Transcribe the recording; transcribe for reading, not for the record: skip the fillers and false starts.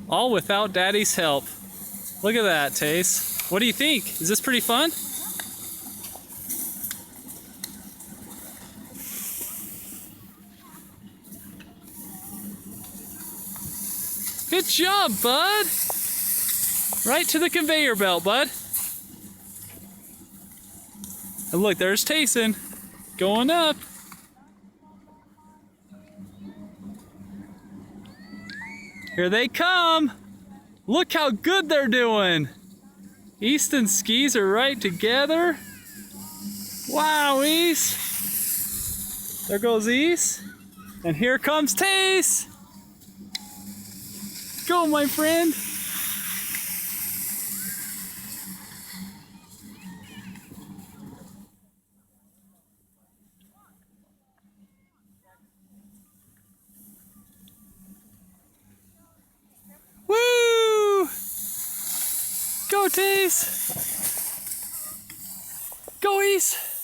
All without Daddy's help. Look at that, Tays. What do you think? Is this pretty fun? Good job, bud. Right to the conveyor belt, bud. And look, there's Tayson going up. Here they come. Look how good they're doing. East and Skis are right together. Wow, East. There goes East. And here comes Tays. Go, my friend. Woo! Go, Tays. Go, East.